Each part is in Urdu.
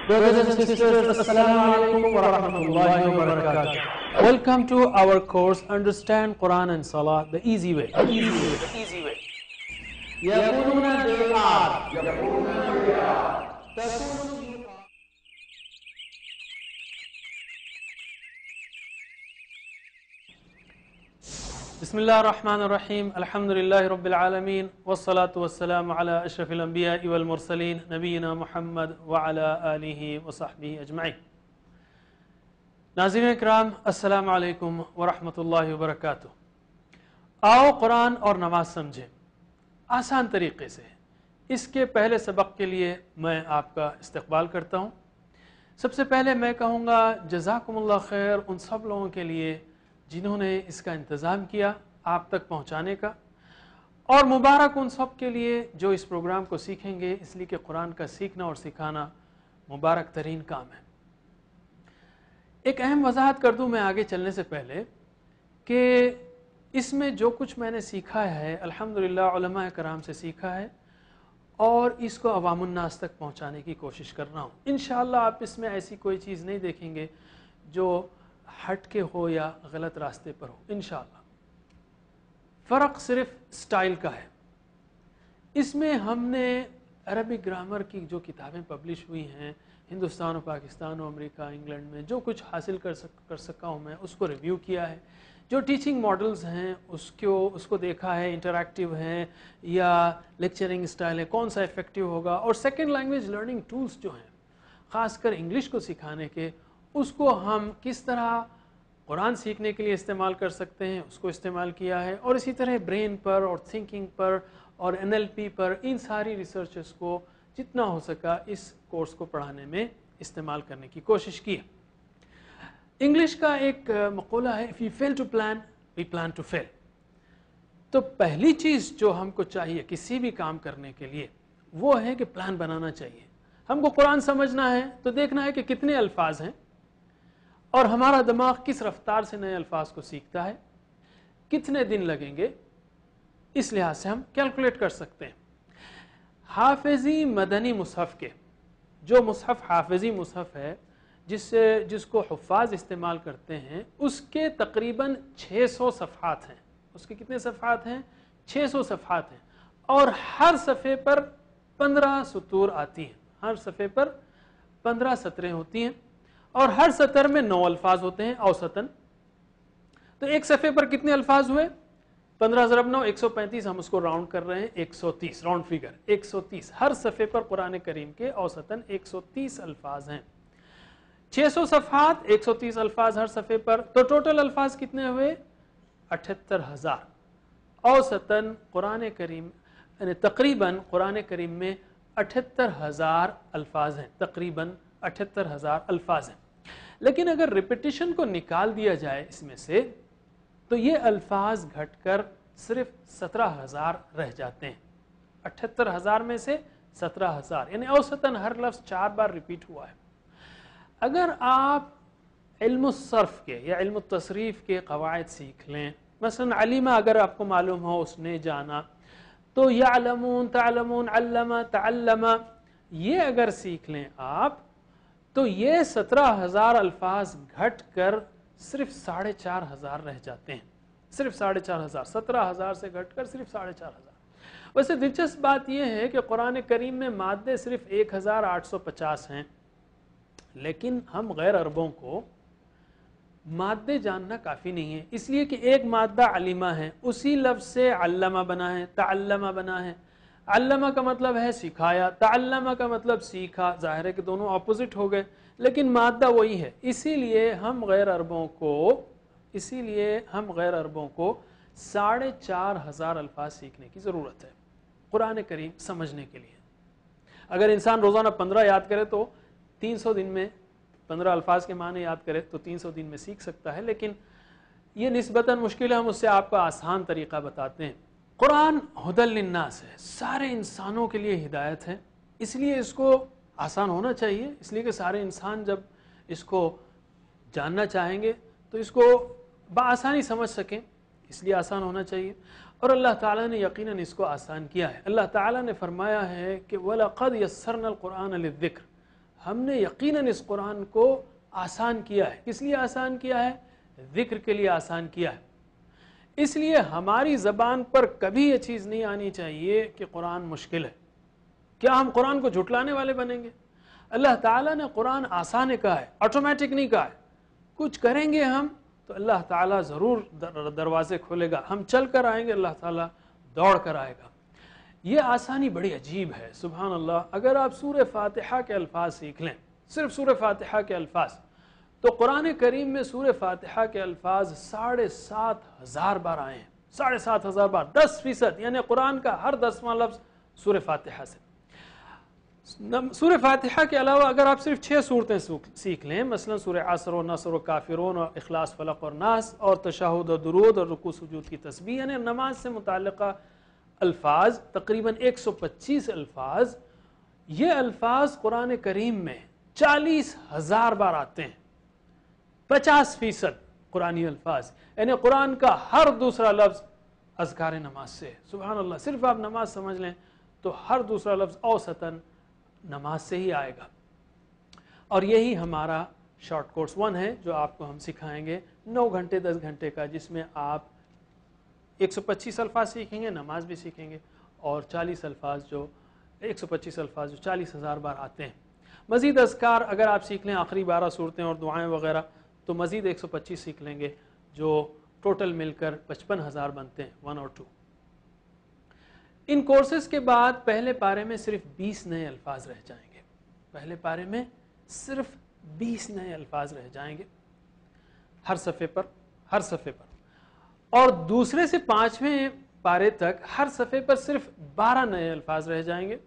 Brothers and sisters, Assalamu alaikum wa rahmatullahi wa barakatuh. Welcome to our course Understand Quran and Salah the easy way. يقولون بالآر بسم الله الرحمن الرحيم الحمد لله رب العالمين والصلاة والسلام على أشرف الأنبياء والمرسلين نبينا محمد وعلى آله وصحبه أجمعين. ناظرین اکرام، السلام علیکم ورحمۃ اللہ وبرکاتہ. آؤ قرآن اور نماز سمجھیں آسان طریقے سے. اس کے پہلے سبق کے لیے میں آپ کا استقبال کرتا ہوں. سب سے پہلے میں کہوں گا جزاکم اللہ خیر ان سب لوگوں کے لیے جنہوں نے اس کا انتظام کیا آپ تک پہنچانے کا، اور مبارک ان سب کے لیے جو اس پروگرام کو سیکھیں گے، اس لیے کہ قرآن کا سیکھنا اور سکھانا مبارک ترین کام ہے. ایک اہم وضاحت کر دوں میں آگے چلنے سے پہلے کہ اس میں جو کچھ میں نے سیکھا ہے الحمدللہ علماء کرام سے سیکھا ہے اور اس کو عوام الناس تک پہنچانے کی کوشش کر رہا ہوں. انشاءاللہ آپ اس میں ایسی کوئی چیز نہیں دیکھیں گے جو ہٹ کے ہو یا غلط راستے پر ہو. انشاءاللہ فرق صرف سٹائل کا ہے. اس میں ہم نے عربی گرامر کی جو کتابیں پبلش ہوئی ہیں ہندوستان و پاکستان و امریکہ انگلینڈ میں، جو کچھ حاصل کر سکا ہوں میں اس کو ریویو کیا ہے. جو ٹیچنگ ماڈلز ہیں اس کو دیکھا ہے، انٹریکٹیو ہیں یا لیکچرنگ سٹائل ہے، کون سا افیکٹیو ہوگا، اور سیکنڈ لینگویج لرننگ ٹولز جو ہیں خاص کر انگلش کو سکھانے کے، اس کو ہم کس طرح قرآن سیکھنے کے لیے استعمال کر سکتے ہیں اس کو استعمال کیا ہے. اور اسی طرح برین پر اور تھنکنگ پر اور NLP پر ان ساری ریسرچز کو جتنا ہو سکا اس کورس کو پڑھانے میں استعمال کرنے کی کوشش کی. انگلش کا ایک مقولہ ہے if you fail to plan, we plan to fail. تو پہلی چیز جو ہم کو چاہیے کسی بھی کام کرنے کے لیے وہ ہے کہ پلان بنانا چاہیے. ہم کو قرآن سمجھنا ہے تو دیکھنا ہے کہ کتنے الفاظ ہیں اور ہمارا دماغ کس رفتار سے نئے الفاظ کو سیکھتا ہے، کتنے دن لگیں گے، اس لحاظ سے ہم کیلکولیٹ کر سکتے ہیں. حافظی مدنی مصحف کے جو مصحف حافظی مصحف ہے جس کو حفاظ استعمال کرتے ہیں، اس کے تقریباً 600 صفحات ہیں. اس کے کتنے صفحات ہیں؟ 600 صفحات ہیں، اور ہر صفحے پر 15 سطور آتی ہیں. ہر صفحے پر 15 سطریں ہوتی ہیں اور ہر سطر میں 9 الفاظ ہوتے ہیں اوسطاً. تو ایک صفحے پر کتنے الفاظ ہوئے؟ 15 ضرب 9 135. ہم اس کو راؤنڈ کر رہے ہیں 130، راؤنڈ فگر 130. ہر صفحے پر قرآن کریم کے اوسطاً 130 الفاظ ہیں. 600 صفحات 130 الفاظ ہر صفحے پر، تو ٹوٹل الفاظ کتنے ہوئے؟ 78,000. اوسطاً قرآن کریم یعنی تقریباً قرآن کریم میں 78,000 الفاظ ہیں، تقریباً 78,000 الفاظ ہیں. لیکن اگر ریپیٹیشن کو نکال دیا جائے اس میں سے تو یہ الفاظ گھٹ کر صرف 17,000 رہ جاتے ہیں. 78,000 میں سے 17,000 یعنی اوسطاً ہر لفظ 4 بار ریپیٹ ہوا ہے. اگر آپ علم الصرف کے یا علم التصریف کے قواعد سیکھ لیں، مثلا علمہ اگر آپ کو معلوم ہو، اس نے جانا، تو یعلمون، تعلمون، علم، تعلم، یہ اگر سیکھ لیں آپ تو یہ 17,000 الفاظ گھٹ کر صرف 4,500 رہ جاتے ہیں. صرف 4,500، 17,000 سے گھٹ کر صرف 4,500. ویسے دلچسپ بات یہ ہے کہ قرآن کریم میں مادے صرف 1,850 ہیں، لیکن ہم غیر عربوں کو مادے جاننا کافی نہیں ہے، اس لیے کہ ایک مادہ علمہ ہے، اسی لفظ سے علمہ بنا ہے، تعلمہ بنا ہے. علمہ کا مطلب ہے سکھایا، تعلمہ کا مطلب سیکھا. ظاہر ہے کہ دونوں اپوزٹ ہو گئے لیکن مادہ وہی ہے. اسی لیے ہم غیر عربوں کو 4,500 الفاظ سیکھنے کی ضرورت ہے قرآن کریم سمجھنے کے لیے. اگر انسان روزانہ 15 یاد کرے تو 300 دن میں 15 الفاظ کے معنی یاد کرے تو 300 دن میں سیکھ سکتا ہے، لیکن یہ نسبتاً مشکل ہے. ہم اس سے آپ کو آسان طریقہ بتاتے ہیں. قرآن ھدی للناس ہے، سارے انسانوں کے لیے ہدایت ہے، اس لیے اس کو آسان ہونا چاہیے. اس لیے کہ سارے انسان جب اس کو جاننا چاہیں گے تو اس کو بآسانی سمجھ سکیں، اس لیے آسان ہونا چاہیے. اور اللہ تعالیٰ نے یقیناً اس کو آسان کیا ہے. اللہ تعالیٰ نے فرمایا ہے کہ وَلَقَدْ يَسَّرْنَا الْقُرْآنَ لِلذِّكْرِ. ہم نے یقیناً اس قرآن کو آسان کیا ہے. کس لیے آسان کیا ہے؟ ذکر کے لیے آسان کیا ہے. اس لیے ہماری زبان پر کبھی یہ چیز نہیں آنی چاہیے کہ قرآن مشکل ہے. کیا ہم قرآن کو جھٹلانے والے بنیں گے؟ اللہ تعالیٰ نے قرآن آسان کہا ہے، آٹومیٹک نہیں کہا ہے. کچھ کریں گے ہم تو اللہ تعالیٰ ضرور دروازے کھولے گا. ہم چل کر آئیں گے، اللہ تعالیٰ دوڑ کر آئے گا. یہ آسانی بڑی عجیب ہے. سبحان اللہ. اگر آپ سورہ فاتحہ کے الفاظ سیکھ لیں، صرف سورہ فاتحہ کے الفاظ، تو قرآن کریم میں سورہ فاتحہ کے الفاظ 7,500 بار آئے ہیں. 7,500 بار، 10%. یعنی قرآن کا ہر 10واں لفظ سورہ فاتحہ سے. سورہ فاتحہ کے علاوہ اگر آپ صرف 6 صورتیں سیکھ لیں، مثلا سورہ عصر و نصر و کافرون اور اخلاص فلق اور ناس اور تشہد و درود اور رکوع سجود کی تسبیح، یعنی نماز سے متعلقہ الفاظ تقریباً 125 الفاظ. یہ الفاظ قرآن کریم میں 40,000 بار آتے ہیں. 50% قرآنی الفاظ، یعنی قرآن کا ہر دوسرا لفظ اذکار نماز سے. سبحان اللہ. صرف آپ نماز سمجھ لیں تو ہر دوسرا لفظ اوسطاً نماز سے ہی آئے گا. اور یہی ہمارا شارٹ کورس 1 ہے جو آپ کو ہم سکھائیں گے 9 گھنٹے 10 گھنٹے کا، جس میں آپ 125 الفاظ سیکھیں گے، نماز بھی سیکھیں گے، اور 40 الفاظ جو 125 الفاظ جو 40,000 بار آتے ہیں. مزید اذکار اگر آپ سیکھ لیں آخری 12 صورتیں اور دعائیں وغیرہ تو مزید 125 سیکھ لیں گے، جو ٹوٹل مل کر 55,000 بنتے ہیں 1 اور 2. ان کورسز کے بعد پہلے پارے میں صرف 20 نئے الفاظ رہ جائیں گے. پہلے پارے میں صرف 20 نئے الفاظ رہ جائیں گے ہر صفحے پر. اور دوسرے سے 5ویں پارے تک ہر صفحے پر صرف 12 نئے الفاظ رہ جائیں گے.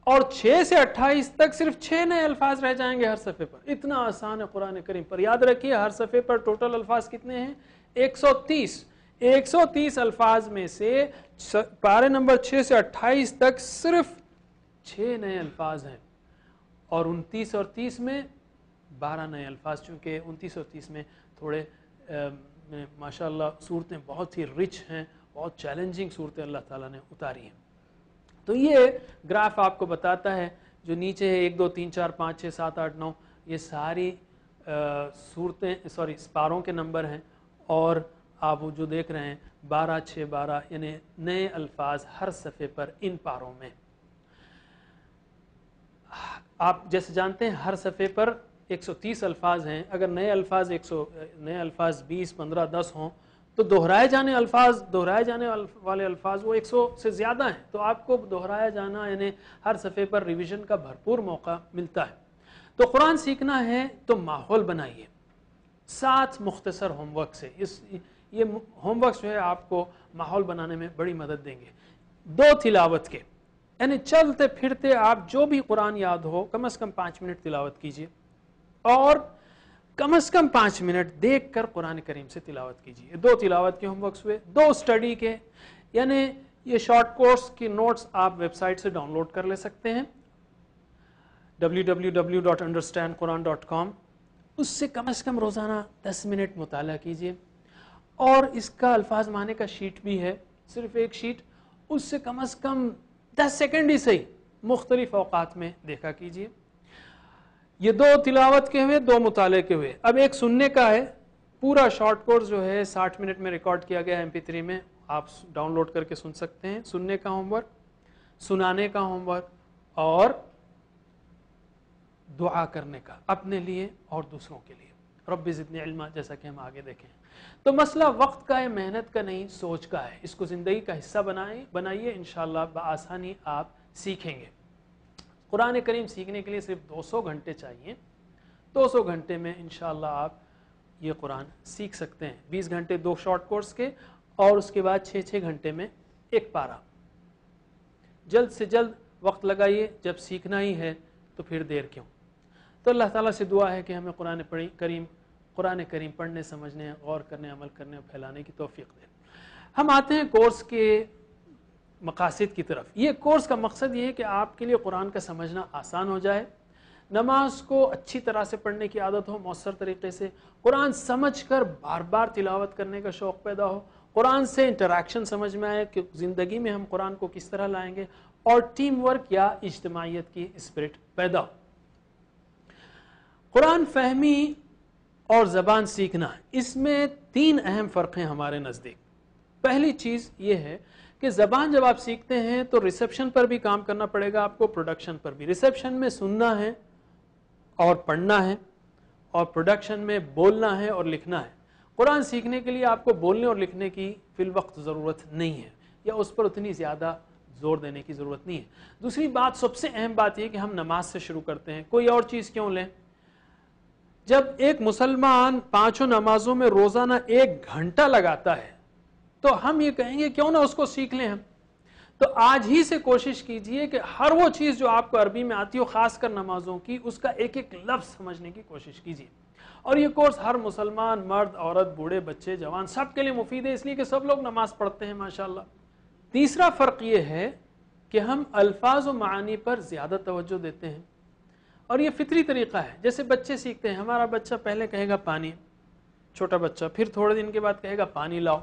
اور 6 سے 28 تک صرف 6 نئے الفاظ رہ جائیں گے ہر صفحے پر. اتنا آسان ہے قرآن کریم. پر یاد رکھیے ہر صفحے پر ٹوٹل الفاظ کتنے ہیں؟ 130. 130 الفاظ میں سے پارے نمبر 6 سے 28 تک صرف 6 نئے الفاظ ہیں، اور 29 اور 30 میں 12 نئے الفاظ. چونکہ 29 اور 30 میں تھوڑے ماشاءاللہ صورتیں بہت ہی رچ ہیں، بہت چیلنجنگ صورتیں اللہ تعالیٰ نے اتاری ہیں. تو یہ گراف آپ کو بتاتا ہے جو نیچے ہے 1 2 3 4 5 6 7 8 9، یہ ساری صورتیں پاروں کے نمبر ہیں، اور آپ جو دیکھ رہے ہیں 12 6 12، یعنی نئے الفاظ ہر صفحے پر ان پاروں میں. آپ جیسے جانتے ہیں ہر صفحے پر 130 الفاظ ہیں. اگر نئے الفاظ 20 15 10 ہوں تو دہرائے جانے والے الفاظ وہ 100 سے زیادہ ہیں. تو آپ کو دہرایا جانا یعنی ہر صفحے پر ریویژن کا بھرپور موقع ملتا ہے. تو قرآن سیکھنا ہے تو ماحول بنائیے 7 مختصر ہوم ورک سے. یہ ہوم ورک جو ہے آپ کو ماحول بنانے میں بڑی مدد دیں گے. 2 تلاوت کے، یعنی چلتے پھرتے آپ جو بھی قرآن یاد ہو کم از کم 5 منٹ تلاوت کیجئے، اور کم از کم 5 منٹ دیکھ کر قرآن کریم سے تلاوت کیجئے. 2 تلاوت کے ہوم ورکس ہوئے. 2 اسٹڈی کے، یعنی یہ شارٹ کورس کی نوٹس آپ ویب سائٹ سے ڈاؤن لوڈ کر لے سکتے ہیں www.understandquran.com. اس سے کم از کم روزانہ 10 منٹ مطالعہ کیجئے. اور اس کا الفاظ معنی کا شیٹ بھی ہے، صرف ایک شیٹ، اس سے کم از کم 10 سیکنڈ ہی صحیح مختلف اوقات میں دیکھا کیجئے. یہ 2 تلاوت کے ہوئے، 2 مطالعے کے ہوئے. اب ایک سننے کا ہے. پورا شارٹ کورس جو ہے 60 منٹ میں ریکارڈ کیا گیا MP3 میں، آپ ڈاؤن لوڈ کر کے سن سکتے ہیں. سننے کا ہوم ورک، سنانے کا ہوم ورک، اور دعا کرنے کا اپنے لیے اور دوسروں کے لیے. رب زدنی علما، جیسا کہ ہم آگے دیکھیں. تو مسئلہ وقت کا ہے، محنت کا نہیں، سوچ کا ہے. اس کو زندگی کا حصہ بنائیے، انشاءاللہ بآسانی آپ سیکھیں گے. قرآن کریم سیکھنے کے لیے صرف 200 گھنٹے چاہیے. 200 گھنٹے میں انشاءاللہ آپ یہ قرآن سیکھ سکتے ہیں. 20 گھنٹے 2 شارٹ کورس کے، اور اس کے بعد 6 گھنٹے میں 1 پارہ. جلد سے جلد وقت لگائیے. جب سیکھنا ہی ہے تو پھر دیر کیوں. تو اللہ تعالیٰ سے دعا ہے کہ ہمیں قرآن کریم پڑھنے، سمجھنے، غور کرنے، عمل کرنے اور پھیلانے کی توفیق دے. ہم آتے ہیں کورس کے مقاصد کی طرف. یہ کورس کا مقصد یہ ہے کہ آپ کے لیے قرآن کا سمجھنا آسان ہو جائے، نماز کو اچھی طرح سے پڑھنے کی عادت ہو، مؤثر طریقے سے قرآن سمجھ کر بار بار تلاوت کرنے کا شوق پیدا ہو، قرآن سے انٹریکشن سمجھ میں آئے کہ زندگی میں ہم قرآن کو کس طرح لائیں گے، اور ٹیم ورک یا اجتماعیت کی اسپرٹ پیدا ہو. قرآن فہمی اور زبان سیکھنا، اس میں 3 اہم فرق ہیں ہمارے نزدیک۔ پہلی چیز یہ ہے کہ زبان جب آپ سیکھتے ہیں تو ریسیپشن پر بھی کام کرنا پڑے گا آپ کو، پروڈکشن پر بھی۔ ریسیپشن میں سننا ہے اور پڑھنا ہے، اور پروڈکشن میں بولنا ہے اور لکھنا ہے۔ قرآن سیکھنے کے لیے آپ کو بولنے اور لکھنے کی فی الوقت ضرورت نہیں ہے، یا اس پر اتنی زیادہ زور دینے کی ضرورت نہیں ہے۔ دوسری بات، سب سے اہم بات یہ کہ ہم نماز سے شروع کرتے ہیں، کوئی اور چیز کیوں لیں؟ جب ایک مسلمان 5 نمازوں میں روزانہ 1 گھنٹہ لگاتا ہے تو ہم یہ کہیں گے کیوں نہ اس کو سیکھ لیں ہم۔ تو آج ہی سے کوشش کیجئے کہ ہر وہ چیز جو آپ کو عربی میں آتی ہو، خاص کر نمازوں کی، اس کا ایک ایک لفظ سمجھنے کی کوشش کیجئے۔ اور یہ کورس ہر مسلمان، مرد، عورت، بوڑھے، بچے، جوان، سب کے لیے مفید ہے، اس لیے کہ سب لوگ نماز پڑھتے ہیں ماشاءاللہ۔ تیسرا فرق یہ ہے کہ ہم الفاظ و معانی پر زیادہ توجہ دیتے ہیں، اور یہ فطری طریقہ ہے۔ جیسے بچے سیکھتے ہیں، ہمارا بچہ پہلے کہے گا پانی، چھوٹا بچہ، پھر تھوڑے دن کے بعد کہے گا پانی لاؤ۔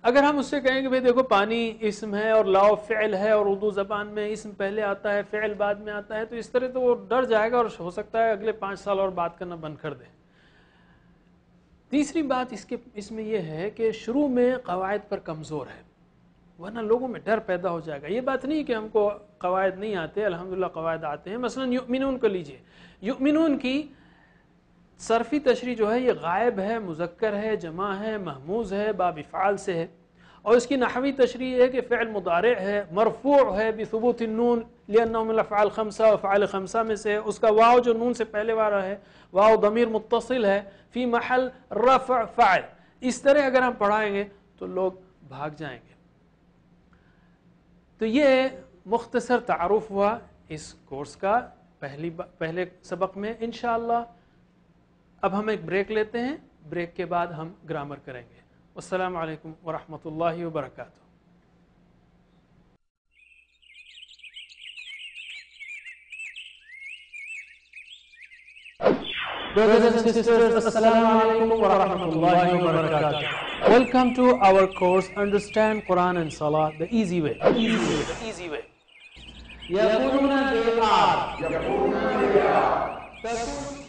اگر ہم اس سے کہیں کہ بھئی دیکھو پانی اسم ہے اور لاؤ فعل ہے، اور اردو زبان میں اسم پہلے آتا ہے فعل بعد میں آتا ہے، تو اس طرح تو وہ ڈر جائے گا اور ہو سکتا ہے اگلے 5 سال اور بات کرنا بند کر دے۔ تیسری بات اس میں یہ ہے کہ شروع میں قواعد پر کمزور ہے، ورنہ لوگوں میں ڈر پیدا ہو جائے گا۔ یہ بات نہیں کہ ہم کو قواعد نہیں آتے، الحمدللہ قواعد آتے ہیں۔ مثلا یؤمنون کو لیجئے، یؤمنون کی صرفی تشریح جو ہے یہ غائب ہے، مذکر ہے، جمع ہے، محموز ہے، باب افعال سے ہے، اور اس کی نحوی تشریح ہے کہ فعل مضارع ہے، مرفوع ہے بثبوت النون لأنه من الافعال الخمسہ، افعال 5 میں سے ہے، اس کا واو جو نون سے پہلے والا ہے، واو ضمیر متصل ہے، فی محل رفع فاعل۔ اس طرح اگر ہم پڑھائیں گے تو لوگ بھاگ جائیں گے۔ تو یہ مختصر تعارف ہوا اس کورس کا پہلے سبق میں۔ انشاءاللہ اب ہم ایک بریک لیتے ہیں، بریک کے بعد ہم گرامر کریں گے۔ السلام علیکم ورحمۃ اللہ وبرکاتہ۔ Brothers and sisters, Assalamu alaikum wa rahmatullahi wa barakatuh. Welcome to our course Understand Quran and Salah the easy way. The easy way. يقولون they are.